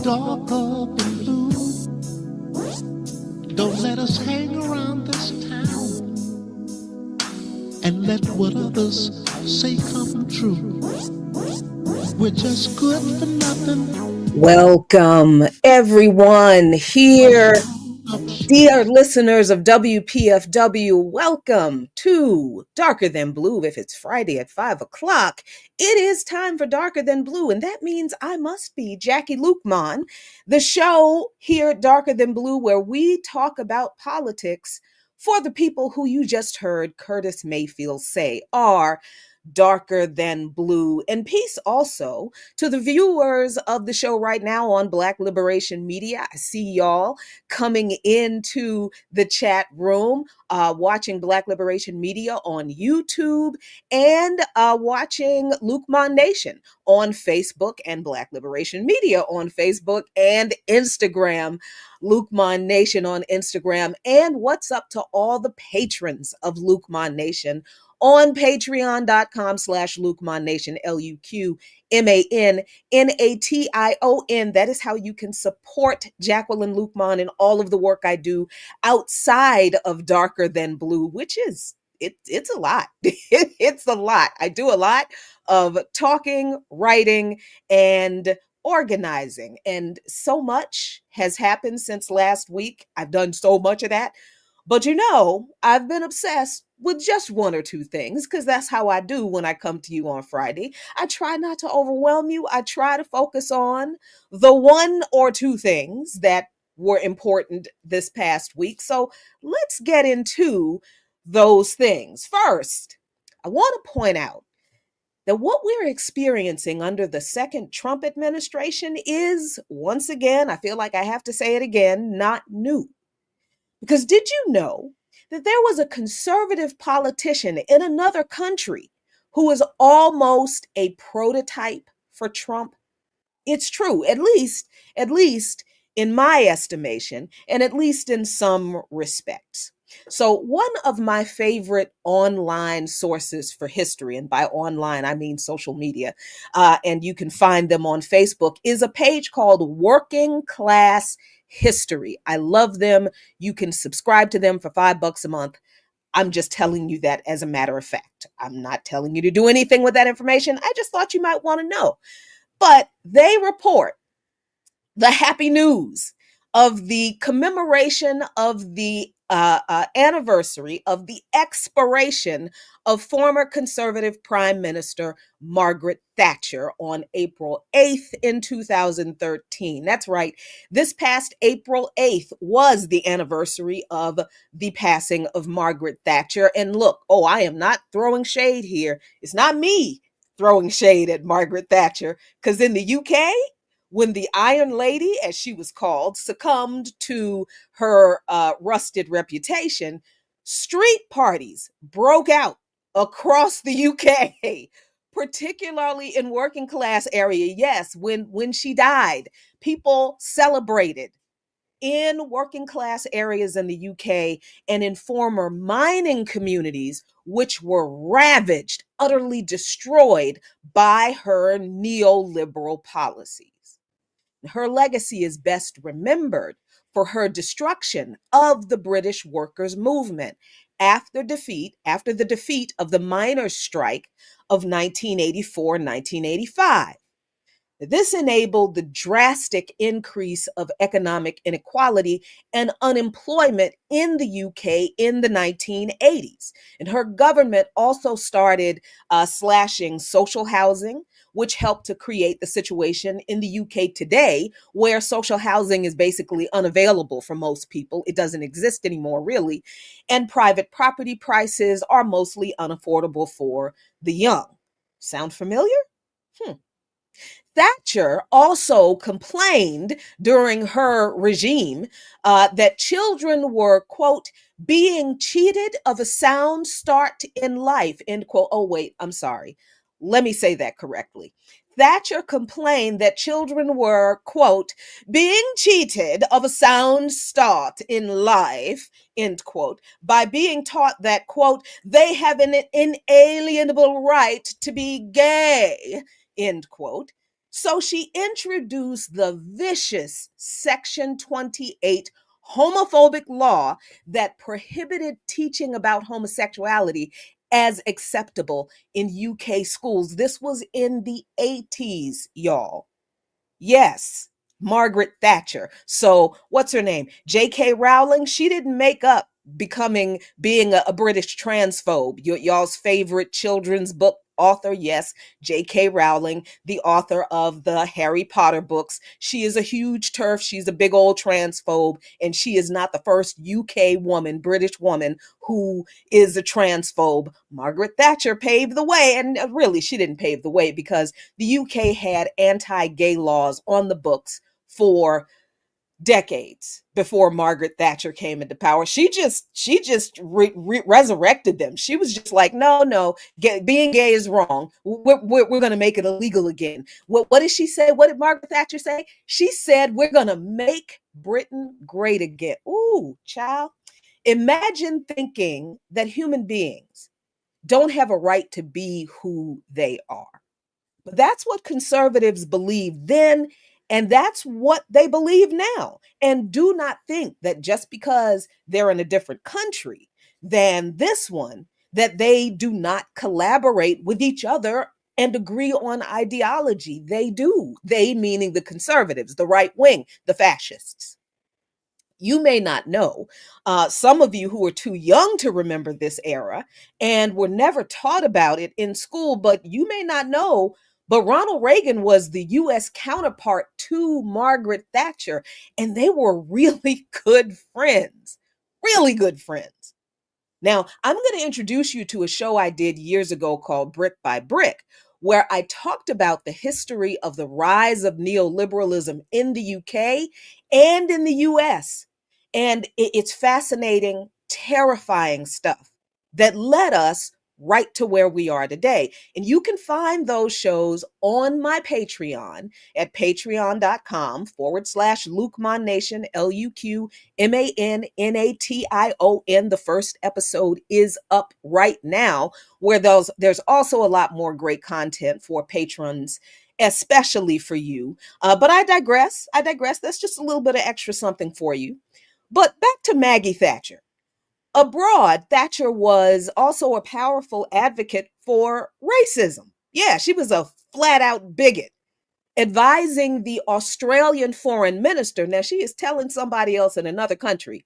darker than blue. Don't let us hang around this town and let what others say come true. We're just good for nothing. Welcome, everyone here. Dear listeners of WPFW, welcome to Darker Than Blue. If it's Friday at 5 o'clock, it is time for Darker Than Blue, and that means I must be Jackie Lukeman, the show here at Darker Than Blue where we talk about politics for the people who you just heard Curtis Mayfield say are darker than blue. And peace also to the viewers of the show right now on Black Liberation Media. I see y'all coming into the chat room, watching Black Liberation Media on YouTube and watching Lukeman Nation on Facebook and Black Liberation Media on Facebook and Instagram. Lukeman Nation on Instagram. And what's up to all the patrons of Lukeman Nation on patreon.com/Lukeman Nation, LUKMANNATION. That is how you can support Jacqueline Lukeman and all of the work I do outside of Darker Than Blue, which is, it's a lot. It's a lot. I do a lot of talking, writing, and organizing. And so much has happened since last week. I've done so much of that. But I've been obsessed with just one or two things because that's how I do when I come to you on Friday. I try not to overwhelm you. I try to focus on the one or two things that were important this past week. So let's get into those things. First, I want to point out that what we're experiencing under the second Trump administration is, once again, I feel like I have to say it again, not new. Because did you know that there was a conservative politician in another country who was almost a prototype for Trump? It's true, at least in my estimation, and at least in some respects. So one of my favorite online sources for history, and by online, I mean social media, and you can find them on Facebook, is a page called Working Class History. I love them. You can subscribe to them for $5 a month. I'm just telling you that as a matter of fact. I'm not telling you to do anything with that information. I just thought you might want to know. But they report the happy news of the commemoration of the anniversary of the expiration of former conservative Prime Minister Margaret Thatcher on April 8th in 2013. That's right. This past April 8th was the anniversary of the passing of Margaret Thatcher. And look, I am not throwing shade here. It's not me throwing shade at Margaret Thatcher, because in the UK, when the Iron Lady, as she was called, succumbed to her rusted reputation, street parties broke out across the UK, particularly in working class area. Yes, when she died, people celebrated in working class areas in the UK and in former mining communities, which were ravaged, utterly destroyed by her neoliberal policies. Her legacy is best remembered for her destruction of the British workers' movement after the defeat of the miners' strike of 1984-1985. This enabled the drastic increase of economic inequality and unemployment in the UK in the 1980s. And her government also started slashing social housing, which helped to create the situation in the UK today, where social housing is basically unavailable for most people. It doesn't exist anymore, really. And private property prices are mostly unaffordable for the young. Sound familiar? Thatcher also complained during her regime that children were, quote, being cheated of a sound start in life, end quote. Oh, wait, I'm sorry. Let me say that correctly. Thatcher complained that children were, quote, being cheated of a sound start in life, end quote, by being taught that, quote, they have an inalienable right to be gay, end quote. So she introduced the vicious Section 28 homophobic law that prohibited teaching about homosexuality as acceptable in UK schools. This was in the 80s, y'all. Yes, Margaret Thatcher. So, what's her name? J.K. Rowling. She didn't make up being a British transphobe. Y'all's favorite children's book author, yes, J.K. Rowling, the author of the Harry Potter books. She is a huge turf. She's a big old transphobe, and she is not the first UK woman, British woman, who is a transphobe. Margaret Thatcher paved the way, and really, she didn't pave the way because the UK had anti-gay laws on the books for decades before Margaret Thatcher came into power. She just resurrected them. She was just like, no, being gay is wrong. We're going to make it illegal again. What did she say? What did Margaret Thatcher say? She said, we're going to make Britain great again. Ooh, child. Imagine thinking that human beings don't have a right to be who they are. But that's what conservatives believed then, and that's what they believe now. And do not think that just because they're in a different country than this one, that they do not collaborate with each other and agree on ideology. They do. They meaning the conservatives, the right wing, the fascists. You may not know, some of you who are too young to remember this era and were never taught about it in school, but you may not know, but Ronald Reagan was the US counterpart to Margaret Thatcher, and they were really good friends, really good friends. Now, I'm going to introduce you to a show I did years ago called Brick by Brick, where I talked about the history of the rise of neoliberalism in the UK and in the US. And it's fascinating, terrifying stuff that led us right to where we are today. And you can find those shows on my Patreon at patreon.com/Luqman Nation, LuqMannation. The first episode is up right now, where there's also a lot more great content for patrons, especially for you. But I digress. That's just a little bit of extra something for you. But back to Maggie Thatcher. Abroad, Thatcher was also a powerful advocate for racism. Yeah, she was a flat out bigot, advising the Australian foreign minister. Now, she is telling somebody else in another country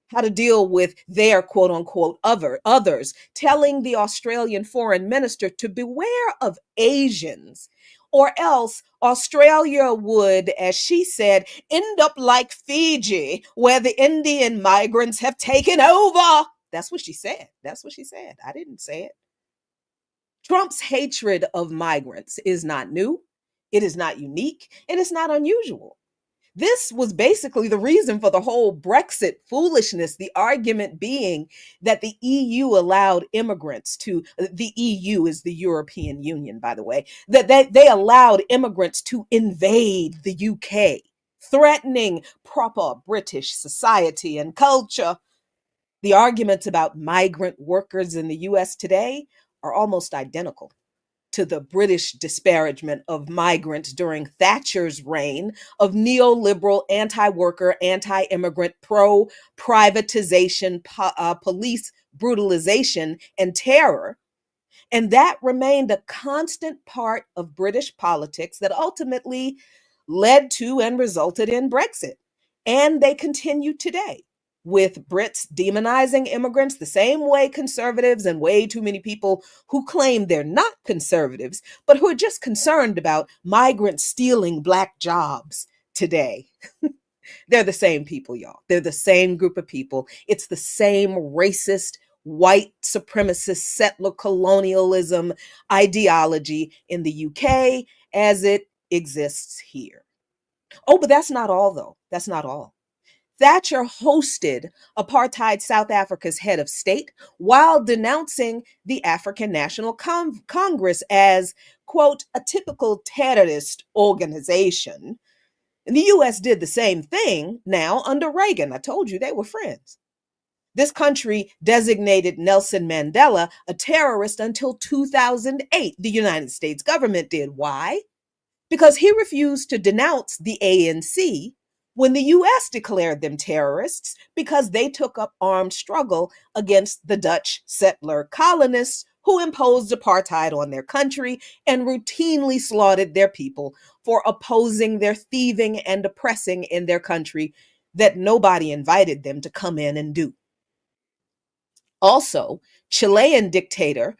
how to deal with their quote unquote others, telling the Australian foreign minister to beware of Asians, or else Australia would, as she said, end up like Fiji, where the Indian migrants have taken over. That's what she said. I didn't say it. Trump's hatred of migrants is not new. It is not unique, and it's not unusual. This was basically the reason for the whole Brexit foolishness, the argument being that the EU allowed immigrants to, the EU is the European Union, by the way, that they allowed immigrants to invade the UK, threatening proper British society and culture. The arguments about migrant workers in the US today are almost identical to the British disparagement of migrants during Thatcher's reign of neoliberal, anti-worker, anti-immigrant, pro-privatization, police brutalization, and terror. And that remained a constant part of British politics that ultimately led to and resulted in Brexit. And they continue today, with Brits demonizing immigrants the same way conservatives and way too many people who claim they're not conservatives, but who are just concerned about migrants stealing Black jobs today. They're the same people, y'all. They're the same group of people. It's the same racist, white supremacist, settler colonialism ideology in the UK as it exists here. Oh, but that's not all, though. That's not all. Thatcher hosted apartheid South Africa's head of state while denouncing the African National Congress as, quote, a typical terrorist organization. And the US did the same thing now under Reagan. I told you they were friends. This country designated Nelson Mandela a terrorist until 2008. The United States government did. Why? because he refused to denounce the ANC when the US declared them terrorists because they took up armed struggle against the Dutch settler colonists who imposed apartheid on their country and routinely slaughtered their people for opposing their thieving and oppressing in their country that nobody invited them to come in and do. Also, Chilean dictator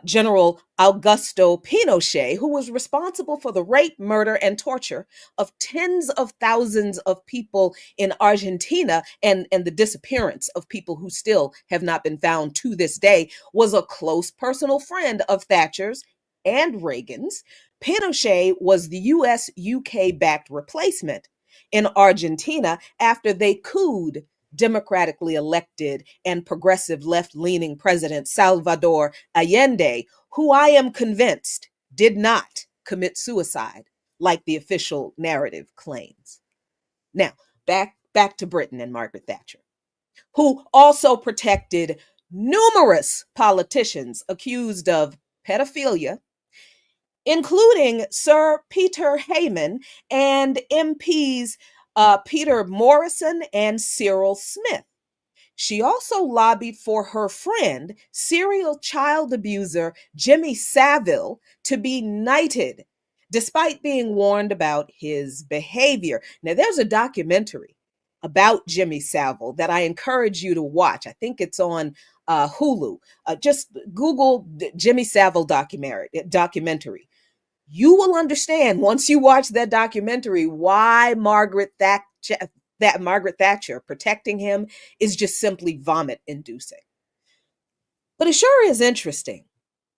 General Augusto Pinochet, who was responsible for the rape, murder, and torture of tens of thousands of people in Argentina and the disappearance of people who still have not been found to this day, was a close personal friend of Thatcher's and Reagan's. Pinochet was the US UK backed replacement in Argentina after they couped democratically elected and progressive left leaning president Salvador Allende, who I am convinced did not commit suicide like the official narrative claims. Now, back to Britain and Margaret Thatcher, who also protected numerous politicians accused of pedophilia, including Sir Peter Heyman and MPs Peter Morrison and Cyril Smith. She also lobbied for her friend, serial child abuser Jimmy Savile, to be knighted, despite being warned about his behavior. Now, there's a documentary about Jimmy Savile that I encourage you to watch. I think it's on Hulu. Just Google Jimmy Savile documentary. You will understand once you watch that documentary why Margaret Thatcher protecting him is just simply vomit inducing. But it sure is interesting,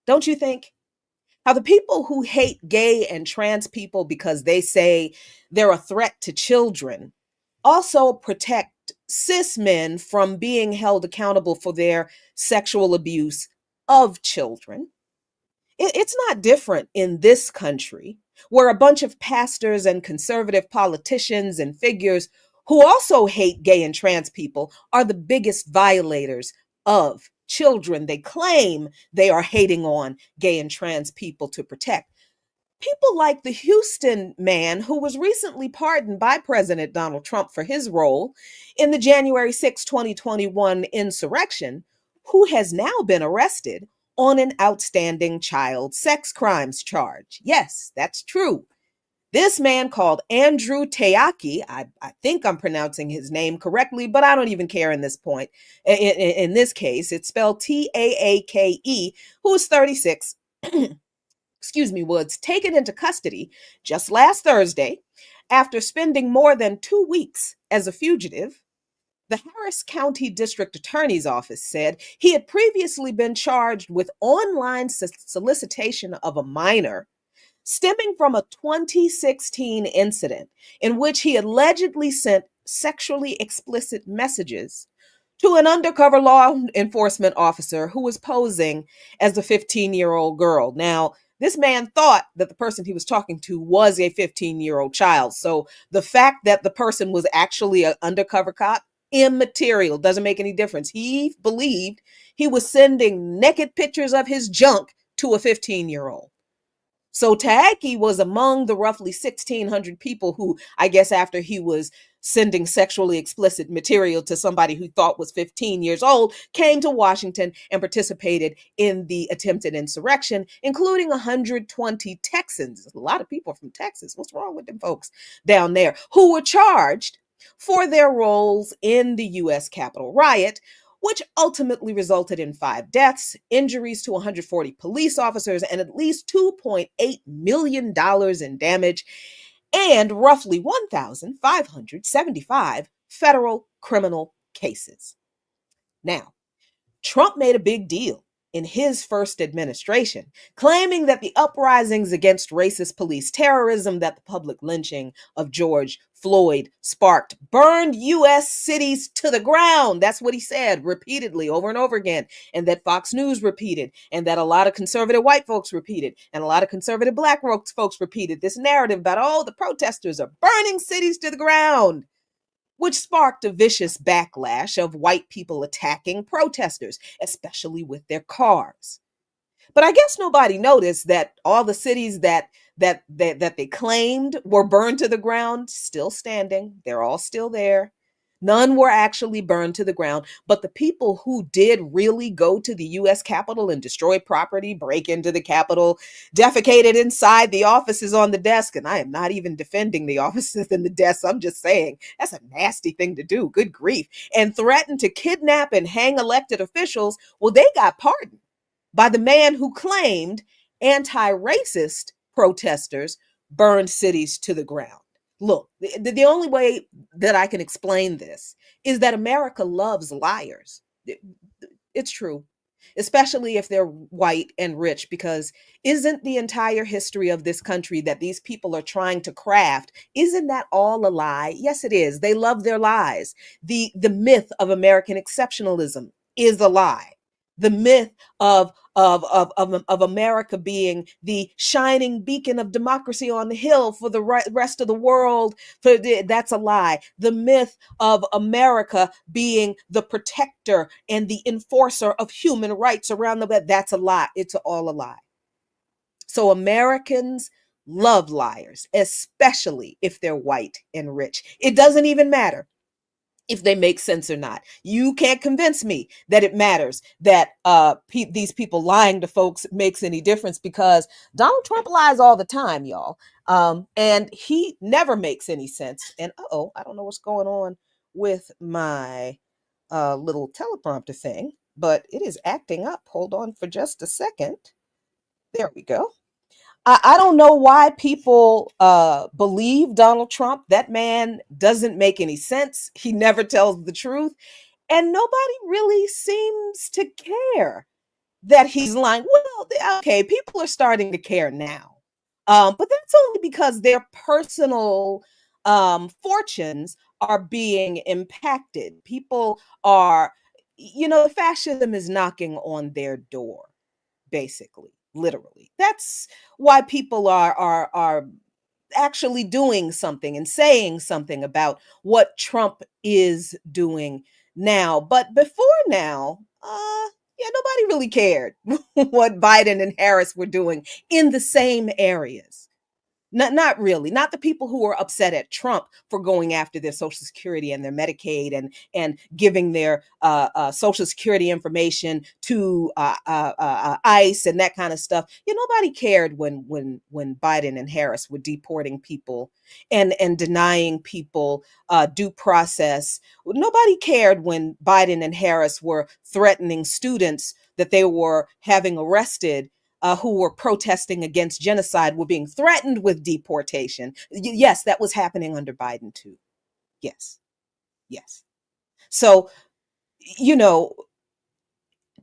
don't you think? How the people who hate gay and trans people because they say they're a threat to children also protect cis men from being held accountable for their sexual abuse of children. It's not different in this country, where a bunch of pastors and conservative politicians and figures who also hate gay and trans people are the biggest violators of children they claim they are hating on gay and trans people to protect. People like the Houston man who was recently pardoned by President Donald Trump for his role in the January 6, 2021 insurrection, who has now been arrested on an outstanding child sex crimes charge. Yes, that's true. This man called Andrew Taaki, I think I'm pronouncing his name correctly, but I don't even care in this point. In this case, it's spelled Taake, who is 36, was taken into custody just last Thursday after spending more than 2 weeks as a fugitive. The Harris County District Attorney's Office said he had previously been charged with online solicitation of a minor, stemming from a 2016 incident in which he allegedly sent sexually explicit messages to an undercover law enforcement officer who was posing as a 15-year-old girl. Now, this man thought that the person he was talking to was a 15-year-old child. So the fact that the person was actually an undercover cop, immaterial, doesn't make any difference. He believed he was sending naked pictures of his junk to a 15-year-old. So Taaki was among the roughly 1,600 people who, I guess after he was sending sexually explicit material to somebody who thought was 15 years old, came to Washington and participated in the attempted insurrection, including 120 Texans. A lot of people from Texas. What's wrong with them folks down there who were charged for their roles in the U.S. Capitol riot, which ultimately resulted in 5 deaths, injuries to 140 police officers, and at least $2.8 million in damage, and roughly 1,575 federal criminal cases. Now, Trump made a big deal in his first administration, claiming that the uprisings against racist police terrorism that the public lynching of George Floyd sparked burned U.S. cities to the ground. That's what he said repeatedly over and over again, and that Fox News repeated, and that a lot of conservative white folks repeated, and a lot of conservative black folks repeated this narrative about, oh, the protesters are burning cities to the ground, which sparked a vicious backlash of white people attacking protesters, especially with their cars. But I guess nobody noticed that all the cities that that they claimed were burned to the ground, still standing. They're all still there. None were actually burned to the ground, but the people who did really go to the US Capitol and destroy property, break into the Capitol, defecated inside the offices on the desk, and I am not even defending the offices and the desks, I'm just saying that's a nasty thing to do, good grief, and threatened to kidnap and hang elected officials, well, they got pardoned by the man who claimed anti-racist protesters burned cities to the ground. Look, the only way that I can explain this is that America loves liars. It's true, especially if they're white and rich, because isn't the entire history of this country that these people are trying to craft, isn't that all a lie? Yes, it is. They love their lies. The myth of American exceptionalism is a lie. The myth of America being the shining beacon of democracy on the hill for the rest of the world, that's a lie. The myth of America being the protector and the enforcer of human rights around the world, that's a lie. It's all a lie. So Americans love liars, especially if they're white and rich. It doesn't even matter if they make sense or not. You can't convince me that it matters that these people lying to folks makes any difference, because Donald Trump lies all the time, y'all. And he never makes any sense. And I don't know what's going on with my little teleprompter thing, but it is acting up. Hold on for just a second. There we go. I don't know why people believe Donald Trump. That man doesn't make any sense. He never tells the truth. And nobody really seems to care that he's lying. Well, okay, people are starting to care now. But that's only because their personal fortunes are being impacted. People are, fascism is knocking on their door, basically, literally. That's why people are actually doing something and saying something about what Trump is doing now. But before now, nobody really cared what Biden and Harris were doing in the same areas. Not really. Not the people who are upset at Trump for going after their Social Security and their Medicaid and giving their Social Security information to ICE and that kind of stuff. Nobody cared when Biden and Harris were deporting people and denying people due process. Nobody cared when Biden and Harris were threatening students that they were having arrested, who were protesting against genocide, were being threatened with deportation. Yes, that was happening under Biden too. Yes. So,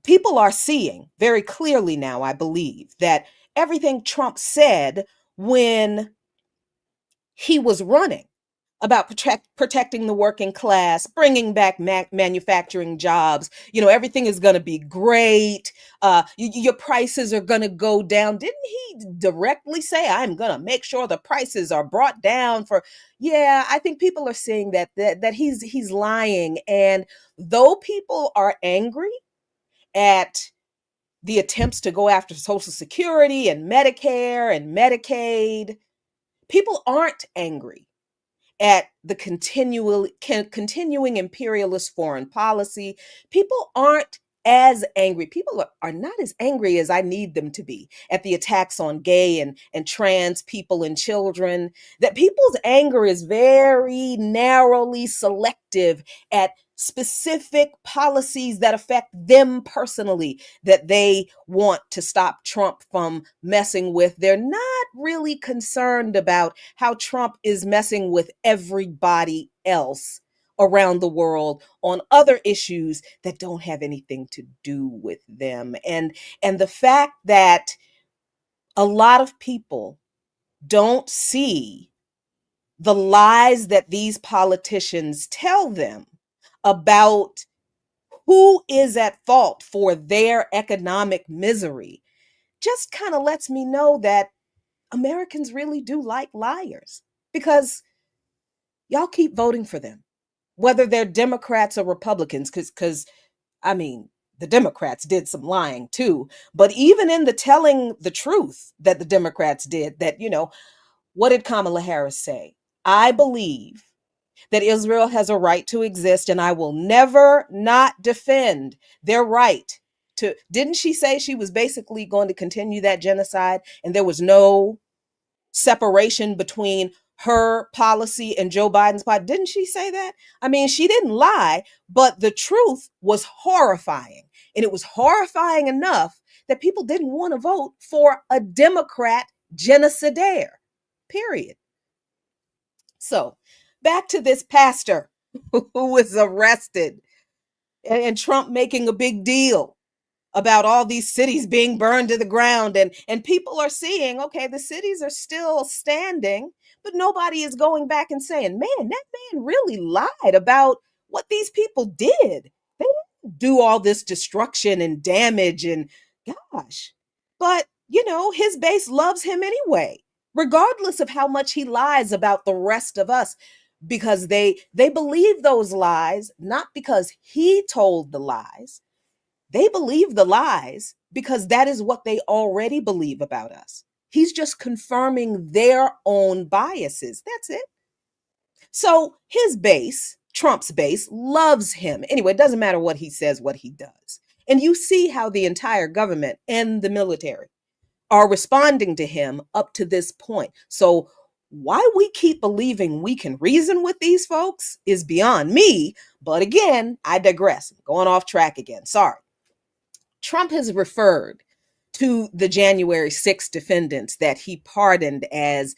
people are seeing very clearly now, I believe, that everything Trump said when he was running about protecting the working class, bringing back manufacturing jobs. Everything is going to be great. Your prices are going to go down. Didn't he directly say, I'm going to make sure the prices are brought down for, yeah, I think people are seeing that he's lying. And though people are angry at the attempts to go after Social Security and Medicare and Medicaid, people aren't angry at the continuing imperialist foreign policy. People aren't as angry. People are not as angry as I need them to be at the attacks on gay and trans people and children. That people's anger is very narrowly selective at specific policies that affect them personally, that they want to stop Trump from messing with. They're not really concerned about how Trump is messing with everybody else around the world on other issues that don't have anything to do with them. And the fact that a lot of people don't see the lies that these politicians tell them about who is at fault for their economic misery just kind of lets me know that Americans really do like liars, because y'all keep voting for them, whether they're Democrats or Republicans, because I mean, the Democrats did some lying too. But even in the telling the truth that the Democrats did, that, what did Kamala Harris say? I believe that Israel has a right to exist, and I will never not defend their right to. Didn't she say she was basically going to continue that genocide, and there was no separation between her policy and Joe Biden's policy? Didn't she say that? I mean, she didn't lie, but the truth was horrifying. And it was horrifying enough that people didn't want to vote for a Democrat genocidaire, period. So back to this pastor who was arrested, and Trump making a big deal about all these cities being burned to the ground, and people are seeing, okay, the cities are still standing, but nobody is going back and saying, man, that man really lied about what these people did. They didn't do all this destruction and damage, and gosh. But his base loves him anyway, regardless of how much he lies about the rest of us, because they believe those lies not because he told the lies. They believe the lies because that is what they already believe about us. He's just confirming their own biases. That's it. So his base, Trump's base, loves him. Anyway, it doesn't matter what he says, what he does. And you see how the entire government and the military are responding to him up to this point. So why we keep believing we can reason with these folks is beyond me. But again, I digress. I'm going off track again. Sorry. Trump has referred to the January 6th defendants that he pardoned as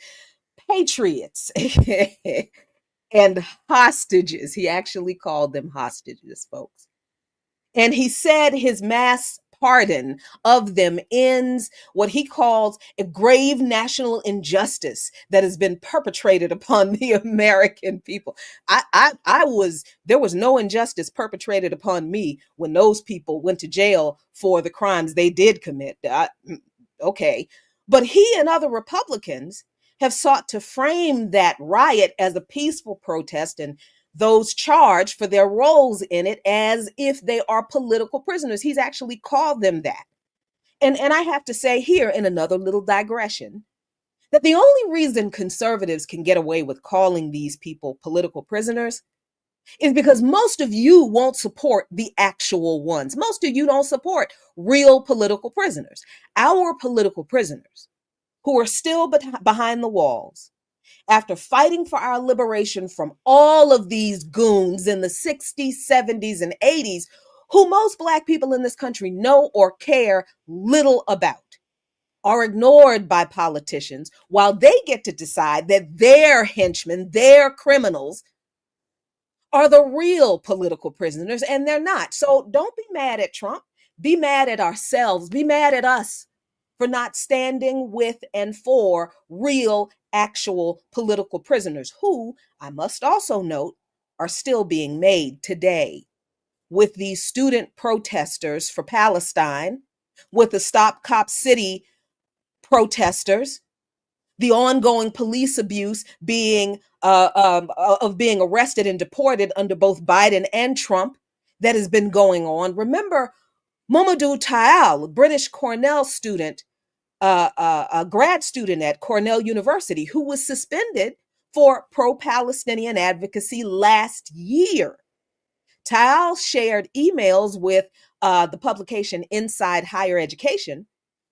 patriots and hostages. He actually called them hostages, folks. And he said his mass pardon of them ends what he calls a grave national injustice that has been perpetrated upon the American people. There was no injustice perpetrated upon me when those people went to jail for the crimes they did commit. Okay. But he and other Republicans have sought to frame that riot as a peaceful protest, and those charged for their roles in it as if they are political prisoners. He's actually called them that. And I have to say here, in another little digression, that the only reason conservatives can get away with calling these people political prisoners is because most of you won't support the actual ones. Most of you don't support real political prisoners. Our political prisoners, who are still behind the walls, after fighting for our liberation from all of these goons in the 60s, 70s, and 80s, who most Black people in this country know or care little about, are ignored by politicians while they get to decide that their henchmen, their criminals, are the real political prisoners, and they're not. So don't be mad at Trump. Be mad at ourselves. Be mad at us for not standing with and for real, actual political prisoners, who, I must also note, are still being made today, with these student protesters for Palestine, with the Stop Cop City protesters, the ongoing police abuse of being arrested and deported under both Biden and Trump that has been going on. Remember Mamadou Tall, a British Cornell student, a grad student at Cornell University, who was suspended for pro-Palestinian advocacy last year. Tall shared emails with the publication Inside Higher Education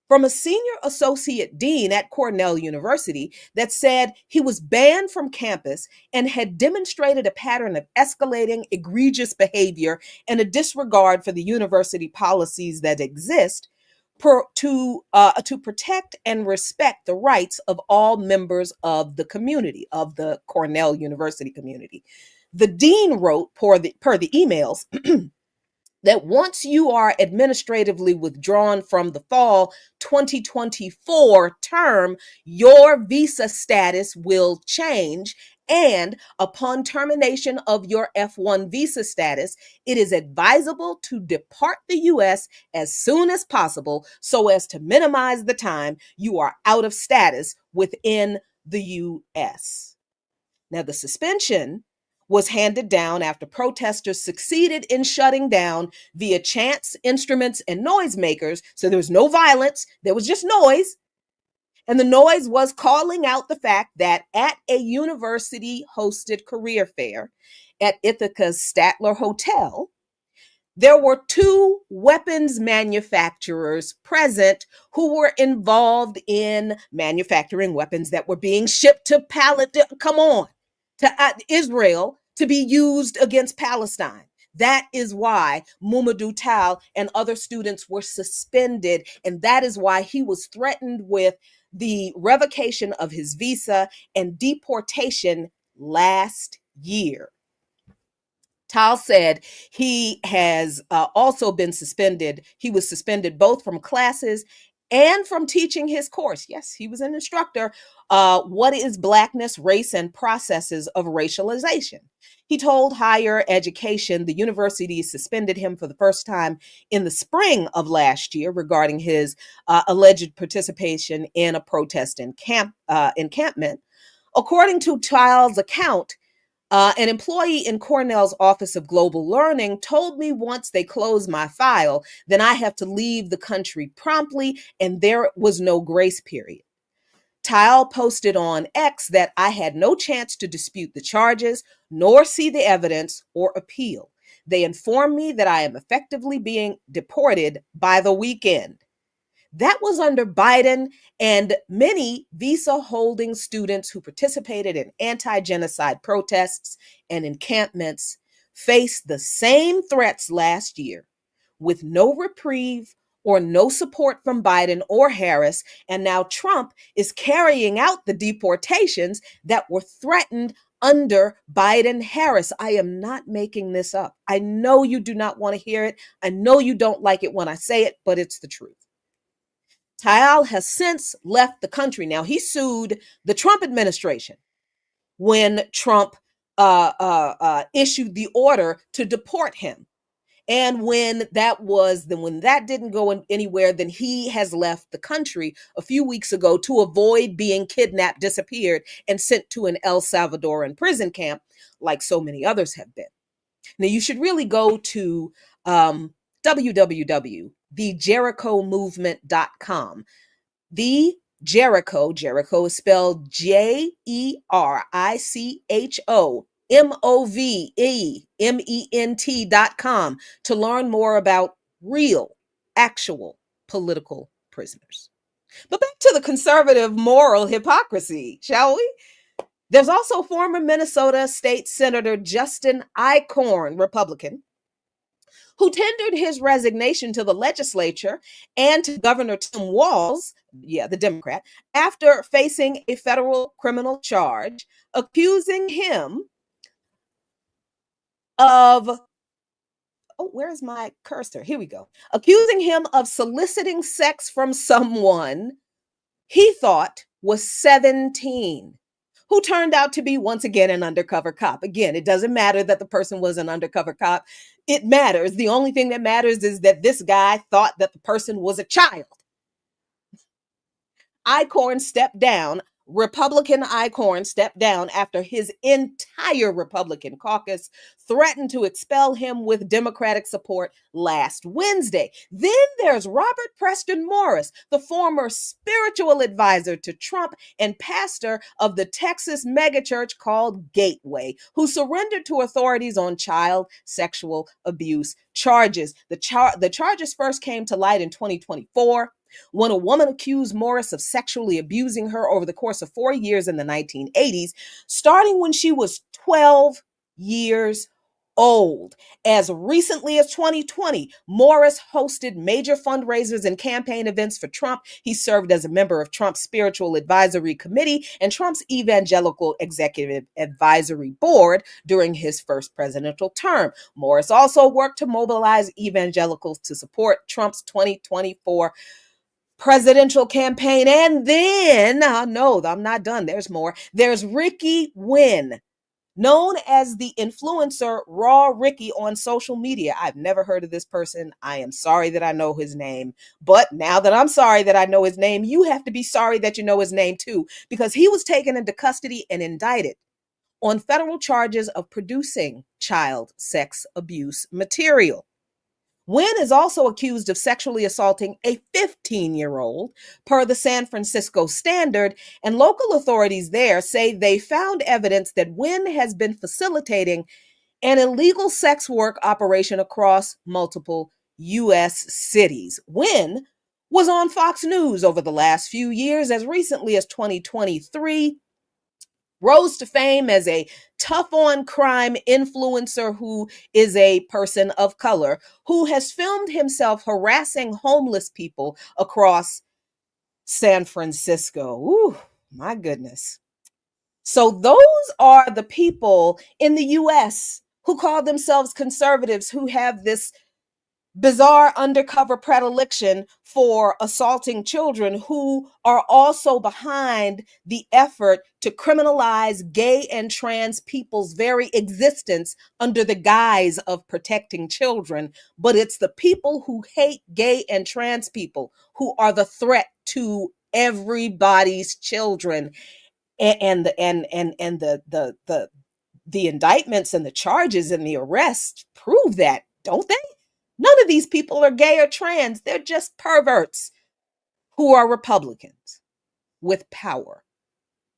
from a senior associate dean at Cornell University that said he was banned from campus and had demonstrated a pattern of escalating egregious behavior and a disregard for the university policies that exist to protect and respect the rights of all members of the community, of the Cornell University community. The dean wrote, per the emails, that once you are administratively withdrawn from the fall 2024 term, your visa status will change. And upon termination of your F1 visa status, it is advisable to depart the US as soon as possible so as to minimize the time you are out of status within the US. Now, the suspension was handed down after protesters succeeded in shutting down via chants, instruments, and noisemakers. So there was no violence, there was just noise. And the noise was calling out the fact that at a university hosted career fair at Ithaca's Statler Hotel, there were two weapons manufacturers present who were involved in manufacturing weapons that were being shipped to Israel to be used against Palestine. That is why Mamadou Tal and other students were suspended, and that is why he was threatened with the revocation of his visa and deportation last year. Tal said he has also been suspended. He was suspended both from classes and from teaching his course. Yes, he was an instructor. What is Blackness, Race, and Processes of Racialization? He told Higher Education the university suspended him for the first time in the spring of last year regarding his alleged participation in a protest encampment. According to Tal's account, an employee in Cornell's Office of Global Learning told me once they close my file, then I have to leave the country promptly, and there was no grace period. Tal posted on X that I had no chance to dispute the charges, nor see the evidence or appeal. They informed me that I am effectively being deported by the weekend. That was under Biden, and many visa-holding students who participated in anti-genocide protests and encampments faced the same threats last year, with no reprieve or no support from Biden or Harris, and now Trump is carrying out the deportations that were threatened under Biden-Harris. I am not making this up. I know you do not want to hear it. I know you don't like it when I say it, but it's the truth. Tal has since left the country. Now, he sued the Trump administration when Trump issued the order to deport him. And when that didn't go anywhere, then he has left the country a few weeks ago to avoid being kidnapped, disappeared, and sent to an El Salvadoran prison camp, like so many others have been. Now, you should really go to www.thejerichomovement.com. The Jericho is spelled JerichoMovement.com to learn more about real, actual political prisoners. But back to the conservative moral hypocrisy, shall we? There's also former Minnesota State Senator Justin Eichorn, Republican, who tendered his resignation to the legislature and to Governor Tim Walz, the Democrat, after facing a federal criminal charge accusing him of, where's my cursor? Here we go. Accusing him of soliciting sex from someone he thought was 17. Who turned out to be, once again, an undercover cop. Again, it doesn't matter that the person was an undercover cop. It matters. The only thing that matters is that this guy thought that the person was a child. Eichorn stepped down. Republican Eichorn stepped down after his entire Republican caucus threatened to expel him with Democratic support last Wednesday. Then there's Robert Preston Morris, the former spiritual advisor to Trump and pastor of the Texas megachurch called Gateway, who surrendered to authorities on child sexual abuse charges. The charges first came to light in 2024. When a woman accused Morris of sexually abusing her over the course of 4 years in the 1980s, starting when she was 12 years old. As recently as 2020, Morris hosted major fundraisers and campaign events for Trump. He served as a member of Trump's Spiritual Advisory Committee and Trump's Evangelical Executive Advisory Board during his first presidential term. Morris also worked to mobilize evangelicals to support Trump's 2024 presidential campaign. And then, no, I'm not done. There's more. There's Ricky Wynn, known as the influencer Raw Ricky on social media. I've never heard of this person. I am sorry that I know his name. But now that I'm sorry that I know his name, you have to be sorry that you know his name too, because he was taken into custody and indicted on federal charges of producing child sex abuse material. Nguyen is also accused of sexually assaulting a 15-year-old per the San Francisco Standard, and local authorities there say they found evidence that Nguyen has been facilitating an illegal sex work operation across multiple U.S. cities. Nguyen was on Fox News over the last few years, as recently as 2023, rose to fame as a tough on crime influencer who is a person of color who has filmed himself harassing homeless people across San Francisco. Ooh, my goodness. So those are the people in the US who call themselves conservatives, who have this bizarre undercover predilection for assaulting children, who are also behind the effort to criminalize gay and trans people's very existence under the guise of protecting children. But it's the people who hate gay and trans people who are the threat to everybody's children. And the indictments and the charges and the arrests prove that, don't they? None of these people are gay or trans. They're just perverts who are Republicans with power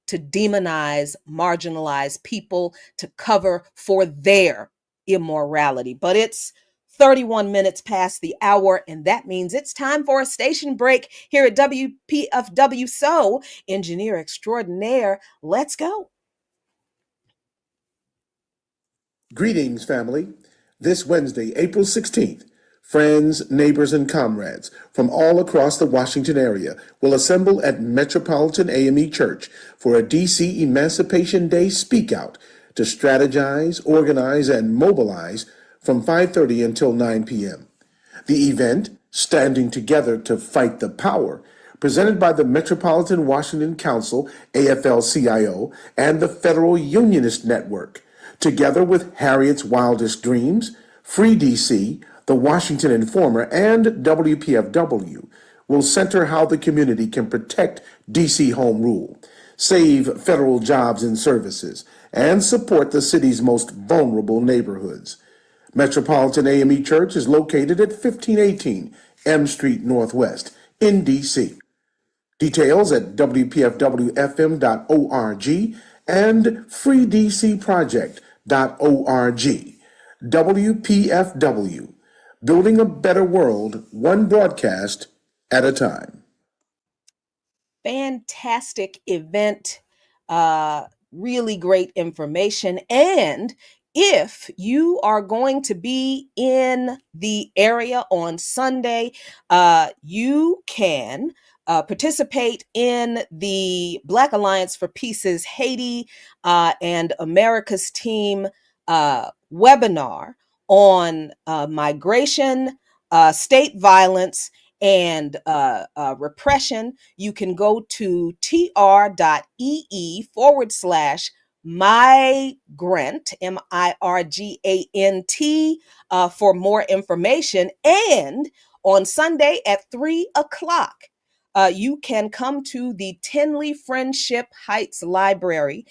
to demonize, marginalize people, to cover for their immorality. But it's 31 minutes past the hour, and that means it's time for a station break here at WPFW. So, engineer extraordinaire, let's go. Greetings, family. This Wednesday, April 16th, friends, neighbors, and comrades from all across the Washington area will assemble at Metropolitan AME Church for a DC Emancipation Day Speak Out to strategize, organize, and mobilize from 5:30 until 9 p.m. The event, Standing Together to Fight the Power, presented by the Metropolitan Washington Council, AFL-CIO, and the Federal Unionist Network, together with Harriet's Wildest Dreams, Free DC, the Washington Informer, and WPFW, will center how the community can protect DC home rule, save federal jobs and services, and support the city's most vulnerable neighborhoods. Metropolitan AME Church is located at 1518 M Street Northwest in DC. Details at WPFWFM.org and freedcproject.org. WPFW, building a better world, one broadcast at a time. Fantastic event, really great information. And if you are going to be in the area on Sunday, you can participate in the Black Alliance for Peace's Haiti and America's Team webinar on migration, state violence, and repression. You can go to tr.ee/migrant, MIRGANT, for more information. And on Sunday at 3 o'clock, you can come to the Tinley Friendship Heights Library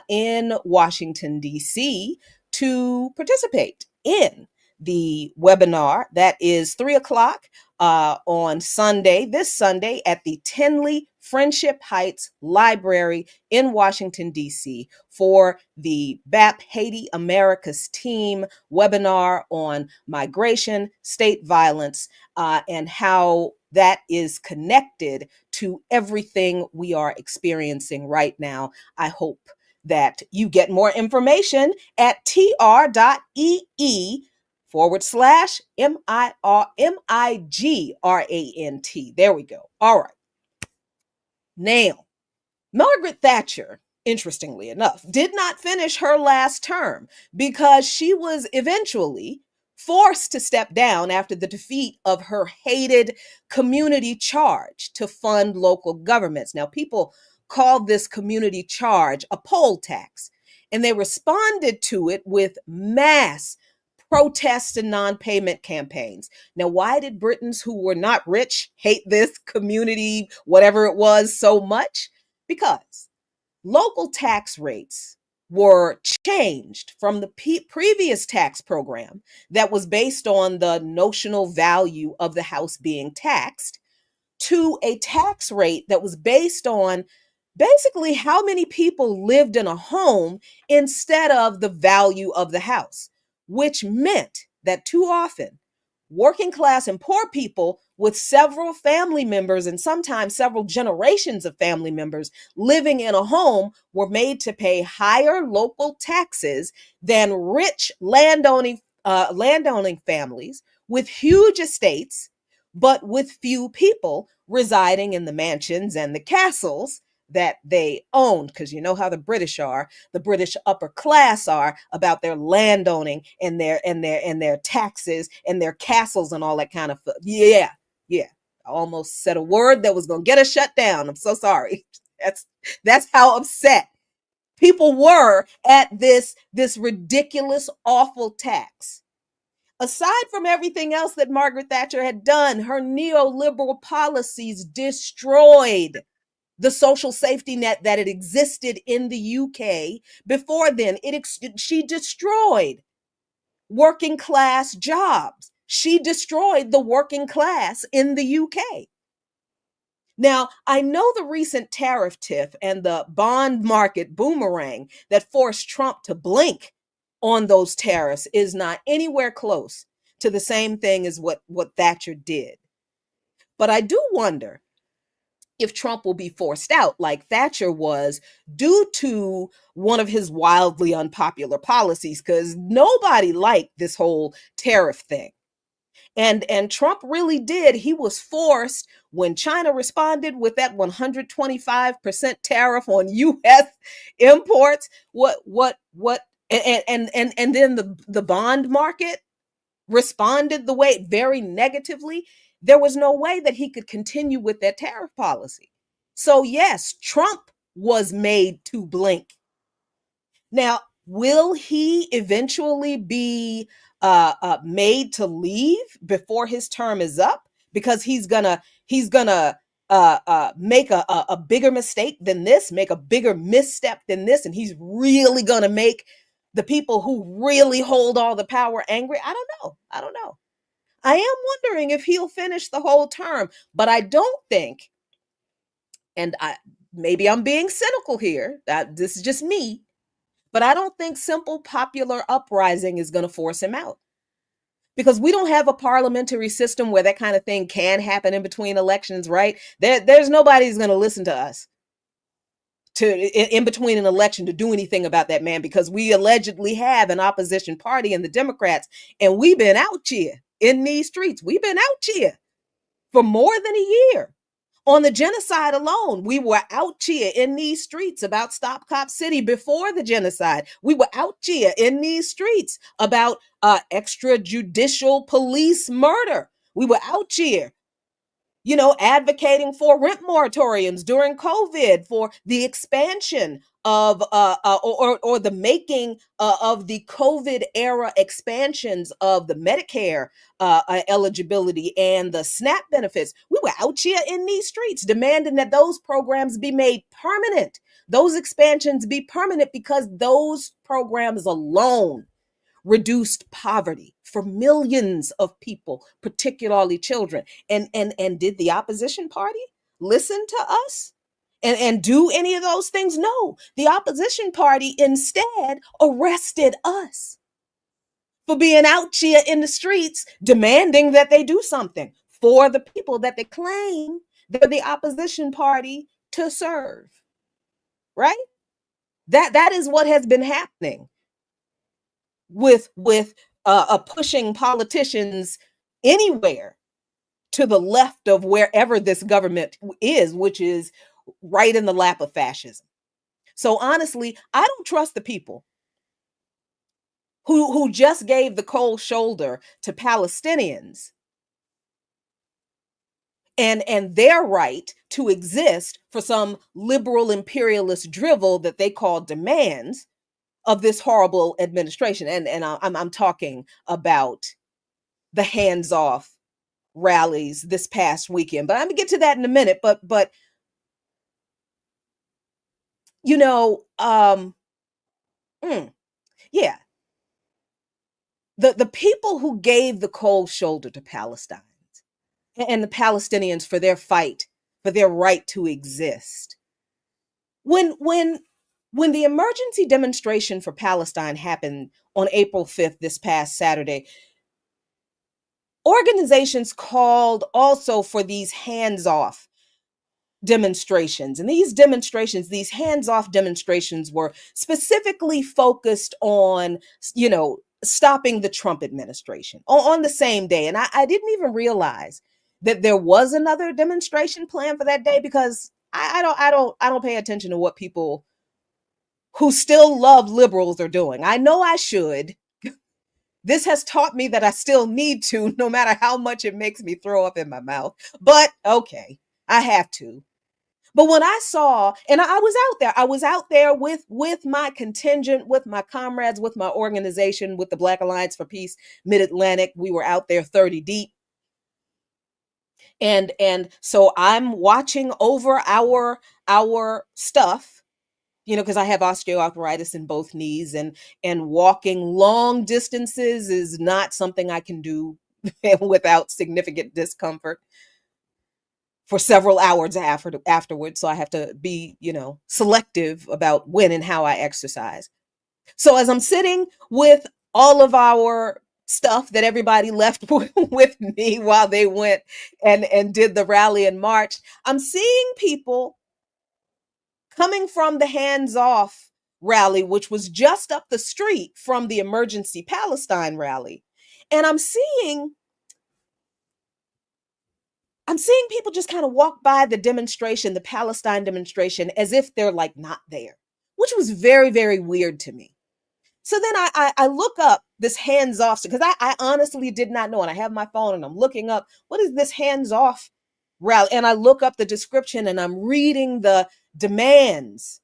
in Washington, D.C. to participate in the webinar. That is 3 o'clock on Sunday, this Sunday, at the Tinley Friendship Heights Library in Washington, D.C. for the BAP Haiti America's Team webinar on migration, state violence, and how that is connected to everything we are experiencing right now. I hope that you get more information at tr.ee/migrant. There we go. All right. Now, Margaret Thatcher, interestingly enough, did not finish her last term because she was eventually forced to step down after the defeat of her hated community charge to fund local governments. Now, people called this community charge a poll tax, and they responded to it with mass protests and non-payment campaigns. Now, why did Britons who were not rich hate this community, whatever it was, so much? Because local tax rates were changed from the previous tax program that was based on the notional value of the house being taxed to a tax rate that was based on basically how many people lived in a home instead of the value of the house, which meant that too often working class and poor people with several family members and sometimes several generations of family members living in a home were made to pay higher local taxes than rich landowning families with huge estates, but with few people residing in the mansions and the castles that they owned. Because you know how the British are, the British upper class are about their landowning and their taxes and their castles and all that kind of stuff. Yeah. I almost said a word that was gonna get us shut down. I'm so sorry. That's how upset people were at this ridiculous, awful tax. Aside from everything else that Margaret Thatcher had done, her neoliberal policies destroyed the social safety net that had existed in the UK before then. She destroyed working class jobs. She destroyed the working class in the UK. Now, I know the recent tariff tiff and the bond market boomerang that forced Trump to blink on those tariffs is not anywhere close to the same thing as what Thatcher did. But I do wonder if Trump will be forced out like Thatcher was due to one of his wildly unpopular policies, because nobody liked this whole tariff thing. And Trump really did. He was forced when China responded with that 125% tariff on US imports. And then the bond market responded the way, very negatively. There was no way that he could continue with that tariff policy. So yes, Trump was made to blink. Now, will he eventually be made to leave before his term is up? Because he's gonna make a bigger mistake than this, make a bigger misstep than this, and he's really gonna make the people who really hold all the power angry. I don't know. I am wondering if he'll finish the whole term, but I don't think, and maybe I'm being cynical here, that this is just me, but I don't think simple popular uprising is going to force him out. Because we don't have a parliamentary system where that kind of thing can happen in between elections, right? There's nobody who's going to listen to us in between an election to do anything about that man, because we allegedly have an opposition party in the Democrats, and we've been out here in these streets. We've been out here for more than a year. On the genocide alone, we were out here in these streets about Stop Cop City before the genocide. We were out here in these streets about extrajudicial police murder. We were out here, advocating for rent moratoriums during COVID, for the expansion of or the making of the COVID era expansions of the Medicare eligibility and the SNAP benefits. We were out here in these streets demanding that those programs be made permanent, those expansions be permanent, because those programs alone reduced poverty for millions of people, particularly children. And did the opposition party listen to us and do any of those things? No, the opposition party instead arrested us for being out here in the streets demanding that they do something for the people that they claim they're the opposition party to serve. Right? That is what has been happening with pushing politicians anywhere to the left of wherever this government is, which is right in the lap of fascism. So honestly, I don't trust the people who just gave the cold shoulder to Palestinians and their right to exist for some liberal imperialist drivel that they call demands of this horrible administration. And I'm talking about the hands-off rallies this past weekend. But I'm gonna get to that in a minute. But Mm, yeah, the people who gave the cold shoulder to Palestine and the Palestinians for their fight for their right to exist. When when when the emergency demonstration for Palestine happened on April 5th, this past Saturday, organizations called also for these hands-off demonstrations. And these demonstrations, these hands-off demonstrations were specifically focused on, stopping the Trump administration on the same day. And I didn't even realize that there was another demonstration planned for that day because I don't pay attention to what people who still love liberals are doing. I know I should. This has taught me that I still need to, no matter how much it makes me throw up in my mouth. But okay, I have to. But when I saw, and I was out there with my contingent, with my comrades, with my organization, with the Black Alliance for Peace Mid-Atlantic. We were out there 30 deep. And so I'm watching over our stuff, because I have osteoarthritis in both knees, and walking long distances is not something I can do without significant discomfort for several hours afterwards. So I have to be, selective about when and how I exercise. So as I'm sitting with all of our stuff that everybody left with me while they went and did the rally and march, I'm seeing people coming from the Hands Off rally, which was just up the street from the Emergency Palestine rally. And I'm seeing people just kind of walk by the demonstration, the Palestine demonstration, as if they're like not there, which was very, very weird to me. So then I look up this hands off, because I honestly did not know. And I have my phone and I'm looking up, what is this hands off rally? And I look up the description and I'm reading the demands.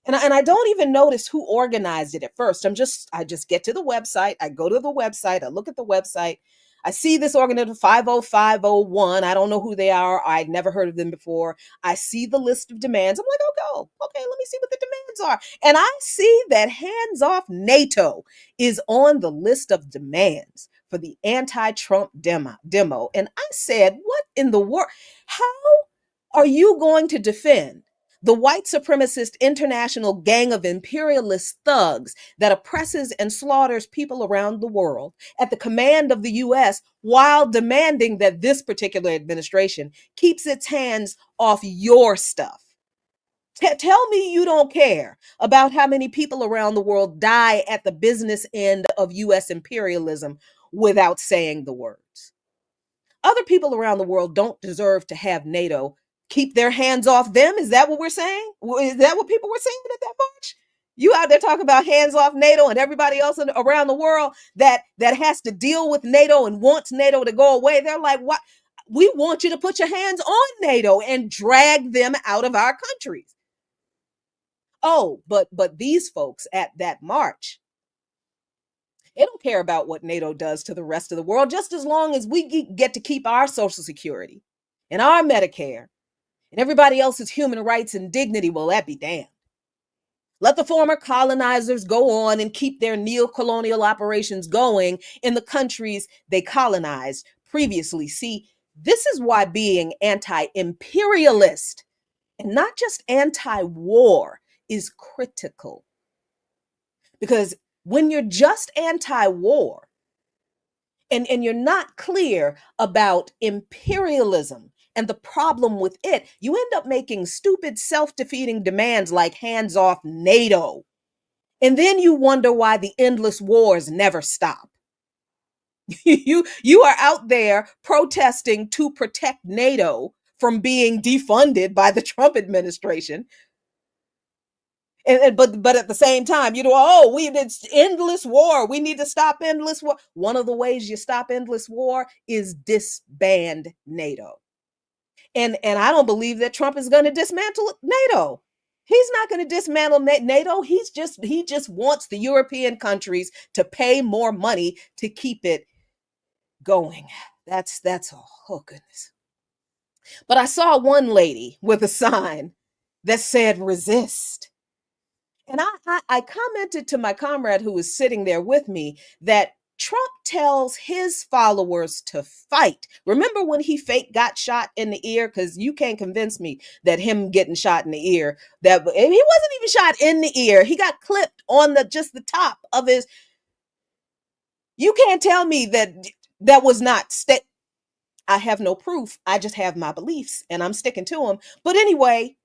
And I don't even notice who organized it at first. I just get to the website. I go to the website. I look at the website. I see this organization 50501. I don't know who they are. I'd never heard of them before. I see the list of demands. I'm like, okay, let me see what the demands are. And I see that Hands Off NATO is on the list of demands for the anti-Trump demo. And I said, what in the world? How are you going to defend the white supremacist international gang of imperialist thugs that oppresses and slaughters people around the world at the command of the US, while demanding that this particular administration keeps its hands off your stuff? Tell me you don't care about how many people around the world die at the business end of US imperialism without saying the words. Other people around the world don't deserve to have NATO keep their hands off them. Is that what we're saying? Is that what people were saying at that march? You out there talking about hands off NATO, and everybody else around the world that has to deal with NATO and wants NATO to go away. They're like, what? We want you to put your hands on NATO and drag them out of our countries. Oh, but these folks at that march, they don't care about what NATO does to the rest of the world, just as long as we get to keep our Social Security and our Medicare and everybody else's human rights and dignity. Well, that be damned. Let the former colonizers go on and keep their neo-colonial operations going in the countries they colonized previously. See, this is why being anti-imperialist and not just anti-war is critical. Because when you're just anti-war and you're not clear about imperialism and the problem with it, you end up making stupid, self-defeating demands like hands off NATO. And then you wonder why the endless wars never stop. You are out there protesting to protect NATO from being defunded by the Trump administration. But at the same time, it's endless war. We need to stop endless war. One of the ways you stop endless war is disband NATO. And I don't believe that Trump is going to dismantle NATO. He's not going to dismantle NATO. He just wants the European countries to pay more money to keep it going. That's all. Oh goodness. But I saw one lady with a sign that said resist. And I commented to my comrade who was sitting there with me that Trump tells his followers to fight. Remember when he fake got shot in the ear? Because you can't convince me that him getting shot in the ear, that and he wasn't even shot in the ear. He got clipped on just the top of his. You can't tell me that was not I have no proof. I just have my beliefs and I'm sticking to them. But anyway,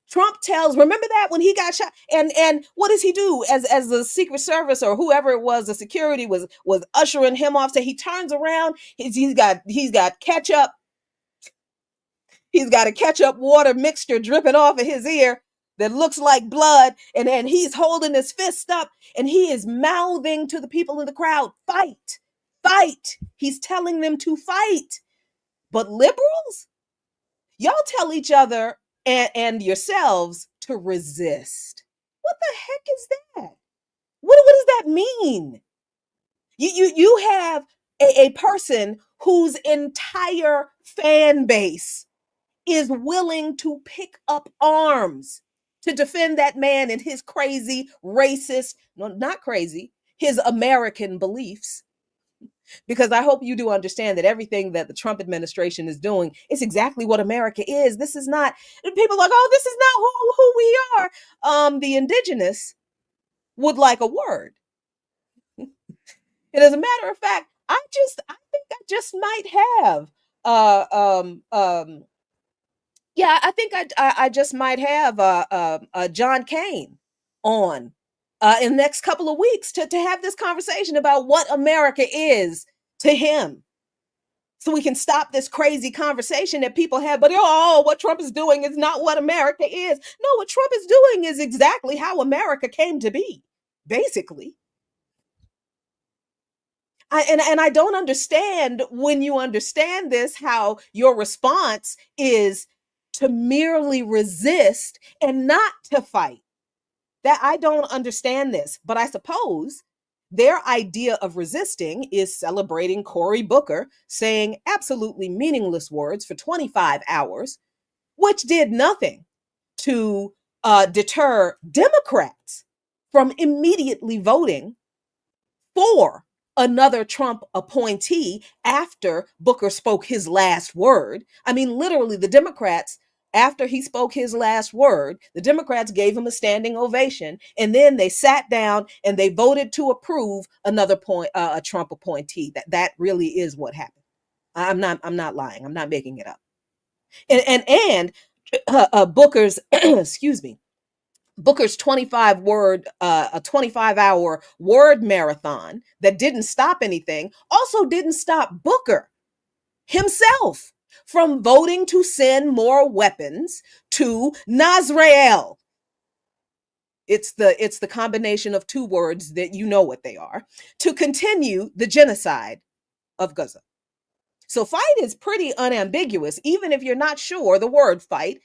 Trump tells, remember that when he got shot, and what does he do as the Secret Service or whoever it was, the security was ushering him off? So he turns around, he's got ketchup, he's got a ketchup water mixture dripping off of his ear that looks like blood, and then he's holding his fist up and he is mouthing to the people in the crowd, fight, fight. He's telling them to fight. But liberals, y'all tell each other and yourselves to resist. What the heck is that? What does that mean? You have a person whose entire fan base is willing to pick up arms to defend that man and his crazy, racist, no, not crazy, his American beliefs. Because I hope you do understand that everything that the Trump administration is doing is exactly what America is. This is not, people are like, oh, this is not who we are. The indigenous would like a word. And as a matter of fact, I think I just might have, yeah, I think I just might have John Kane on in the next couple of weeks to have this conversation about what America is to him. So we can stop this crazy conversation that people have, but oh, what Trump is doing is not what America is. No, what Trump is doing is exactly how America came to be, basically. I don't understand when you understand this, how your response is to merely resist and not to fight. That I don't understand this, but I suppose their idea of resisting is celebrating Cory Booker saying absolutely meaningless words for 25 hours, which did nothing to deter Democrats from immediately voting for another Trump appointee after Booker spoke his last word. I mean, literally, the Democrats, after he spoke his last word, the Democrats gave him a standing ovation, and then they sat down and they voted to approve another a Trump appointee. That really is what happened. I'm not lying. I'm not making it up. And Booker's excuse me, Booker's 25-hour word marathon that didn't stop anything also didn't stop Booker himself from voting to send more weapons to Nasrael. It's the combination of two words that you know what they are, to continue the genocide of Gaza. So fight is pretty unambiguous, even if you're not sure the word fight.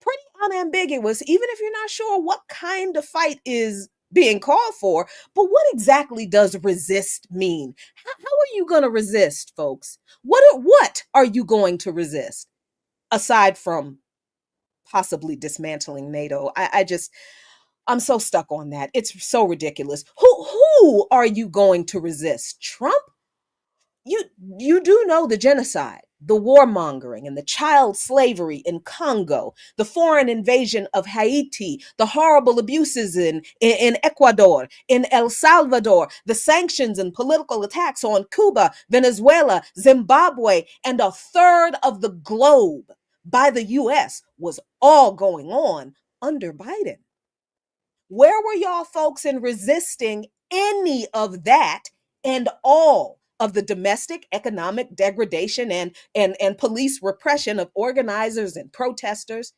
Pretty unambiguous, even if you're not sure what kind of fight is being called for. But what exactly does resist mean? How are you going to resist, folks? What are you going to resist aside from possibly dismantling NATO? I'm so stuck on that. It's so ridiculous. Who are you going to resist? Trump? You do know the genocide, the warmongering, and the child slavery in Congo, the foreign invasion of Haiti, the horrible abuses in Ecuador, in El Salvador, the sanctions and political attacks on Cuba, Venezuela, Zimbabwe, and a third of the globe by the US was all going on under Biden. Where were y'all folks in resisting any of that and all of the domestic economic degradation and police repression of organizers and protesters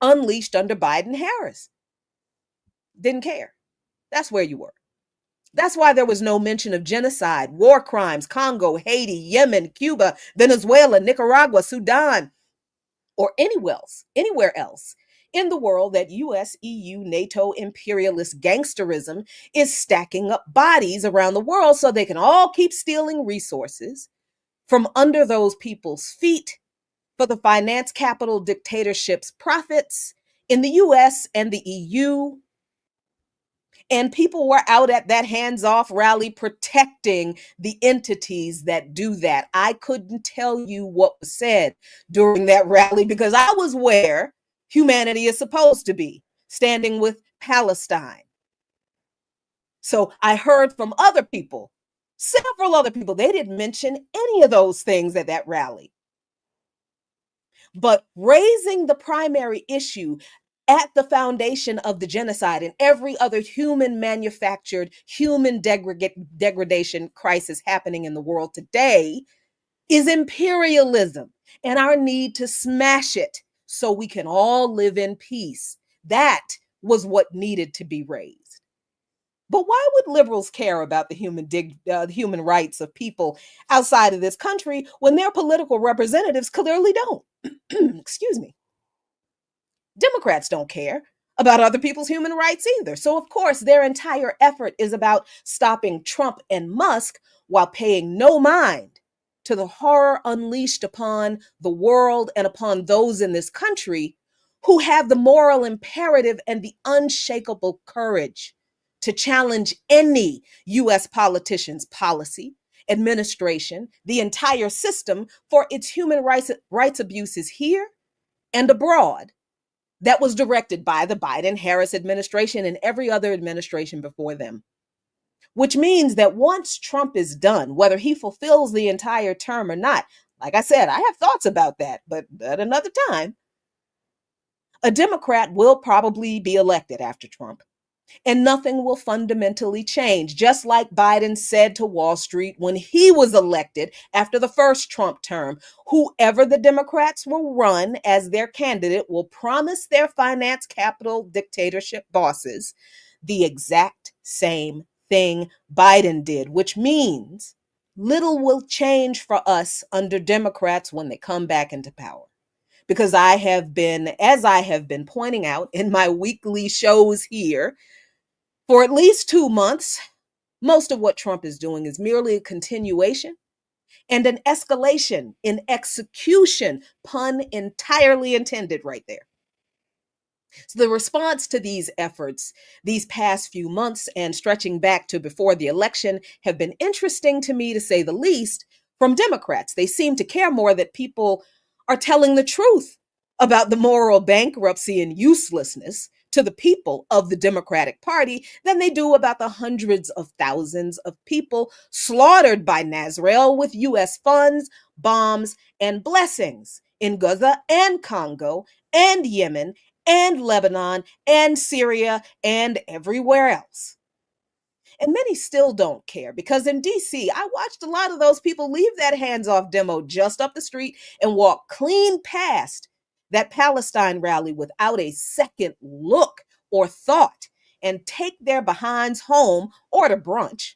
unleashed under Biden Harris? Didn't care. That's where you were. That's why there was no mention of genocide, war crimes, Congo, Haiti, Yemen, Cuba, Venezuela, Nicaragua, Sudan, or anywhere else in the world that US, EU, NATO imperialist gangsterism is stacking up bodies around the world so they can all keep stealing resources from under those people's feet for the finance capital dictatorship's profits in the US and the EU And people were out at that hands-off rally protecting the entities that do that. I couldn't tell you what was said during that rally because I was where humanity is supposed to be, standing with Palestine. So I heard from other people, several other people, they didn't mention any of those things at that rally. But raising the primary issue at the foundation of the genocide and every other human manufactured, human degradation crisis happening in the world today is imperialism and our need to smash it so we can all live in peace. That was what needed to be raised. But why would liberals care about the human rights of people outside of this country when their political representatives clearly don't? Excuse me. Democrats don't care about other people's human rights either. So, of course, their entire effort is about stopping Trump and Musk while paying no mind to the horror unleashed upon the world and upon those in this country who have the moral imperative and the unshakable courage to challenge any U.S. politician's policy, administration, the entire system for its human rights abuses here and abroad that was directed by the Biden-Harris administration and every other administration before them. Which means that once Trump is done, whether he fulfills the entire term or not, like I said, I have thoughts about that, but at another time, a Democrat will probably be elected after Trump. And nothing will fundamentally change, just like Biden said to Wall Street when he was elected after the first Trump term. Whoever the Democrats will run as their candidate will promise their finance capital dictatorship bosses the exact same thing Biden did, which means little will change for us under Democrats when they come back into power. Because as I have been pointing out in my weekly shows here, for at least 2 months, most of what Trump is doing is merely a continuation and an escalation in execution, pun entirely intended right there. So the response to these efforts these past few months and stretching back to before the election have been interesting to me, to say the least, from Democrats. They seem to care more that people are telling the truth about the moral bankruptcy and uselessness to the people of the Democratic Party than they do about the hundreds of thousands of people slaughtered by Nasrallah with U.S. funds, bombs, and blessings in Gaza and Congo and Yemen and Lebanon and Syria and everywhere else. And many still don't care because in DC, I watched a lot of those people leave that hands-off demo just up the street and walk clean past that Palestine rally without a second look or thought and take their behinds home or to brunch,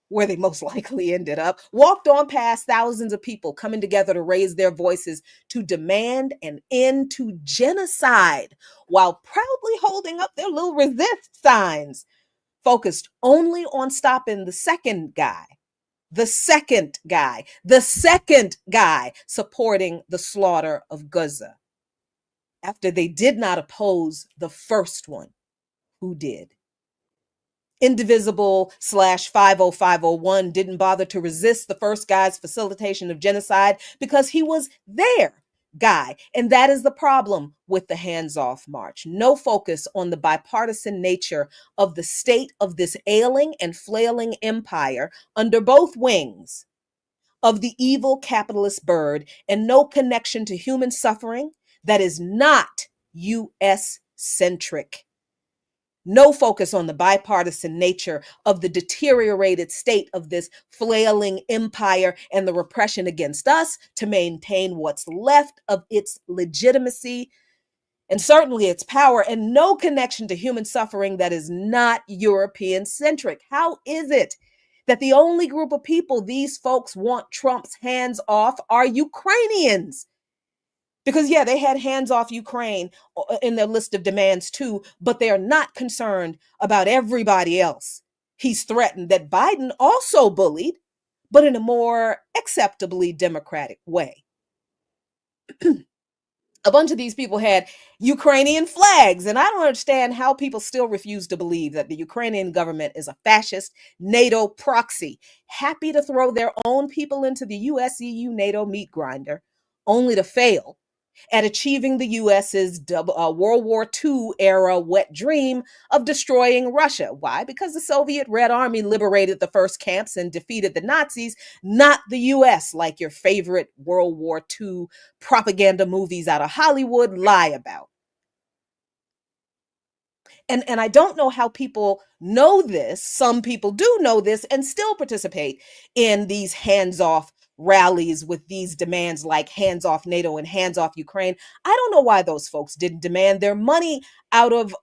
where they most likely ended up, walked on past thousands of people coming together to raise their voices to demand an end to genocide while proudly holding up their little resist signs, focused only on stopping the second guy supporting the slaughter of Gaza, after they did not oppose the first one who did. Indivisible/50501 didn't bother to resist the first guy's facilitation of genocide because he was their guy. And that is the problem with the hands-off march. No focus on the bipartisan nature of the state of this ailing and flailing empire under both wings of the evil capitalist bird, and no connection to human suffering that is not U.S.-centric. No focus on the bipartisan nature of the deteriorated state of this flailing empire and the repression against us to maintain what's left of its legitimacy and certainly its power, and no connection to human suffering that is not European-centric. How is it that the only group of people these folks want Trump's hands off are Ukrainians? Because, yeah, they had hands off Ukraine in their list of demands too, but they're not concerned about everybody else he's threatened that Biden also bullied, but in a more acceptably democratic way. a bunch of these people had Ukrainian flags. And I don't understand how people still refuse to believe that the Ukrainian government is a fascist NATO proxy, happy to throw their own people into the US EU NATO meat grinder, only to fail at achieving the US's World War II era wet dream of destroying Russia. Why? Because the Soviet Red Army liberated the first camps and defeated the Nazis, not the US, like your favorite World War II propaganda movies out of Hollywood lie about. And I don't know how people know this. Some people do know this and still participate in these hands-off rallies with these demands like hands off NATO and hands off Ukraine. I don't know why those folks didn't demand their money out of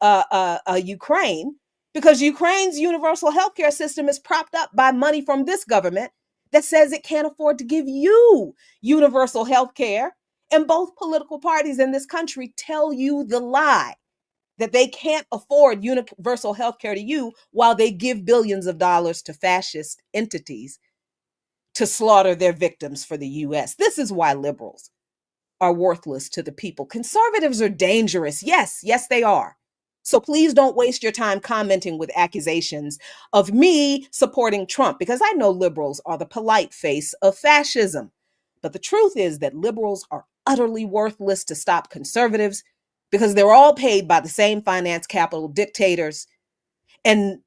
Ukraine, because Ukraine's universal healthcare system is propped up by money from this government that says it can't afford to give you universal healthcare. And both political parties in this country tell you the lie that they can't afford universal health care to you while they give billions of dollars to fascist entities to slaughter their victims for the US. This is why liberals are worthless to the people. Conservatives are dangerous. Yes, they are. So please don't waste your time commenting with accusations of me supporting Trump, because I know liberals are the polite face of fascism. But the truth is that liberals are utterly worthless to stop conservatives, because they're all paid by the same finance capital dictators and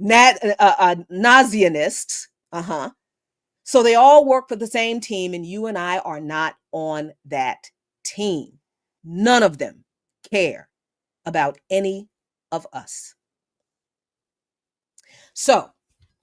Nazianists. So they all work for the same team, and you and I are not on that team. None of them care about any of us. So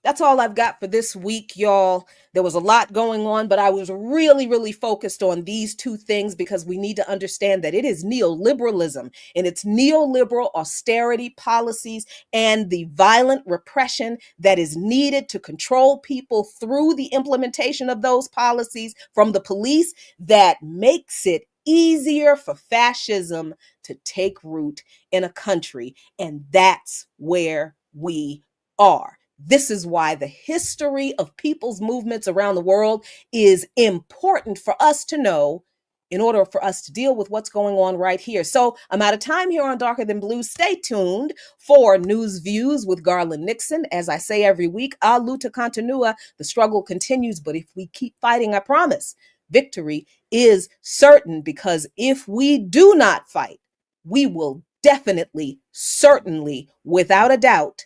that's all I've got for this week, y'all. There was a lot going on, but I was really focused on these two things because we need to understand that it is neoliberalism and its neoliberal austerity policies and the violent repression that is needed to control people through the implementation of those policies from the police that makes it easier for fascism to take root in a country. And that's where we are. This is why the history of people's movements around the world is important for us to know in order for us to deal with what's going on right here. So I'm out of time here on Darker Than Blue. Stay tuned for News Views with Garland Nixon. As I say every week, a luta continua. The struggle continues, but if we keep fighting, I promise, victory is certain, because if we do not fight, we will definitely, certainly, without a doubt,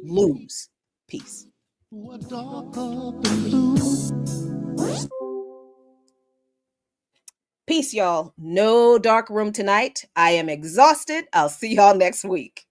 lose. Peace. Peace, y'all. No dark room tonight. I am exhausted. I'll see y'all next week.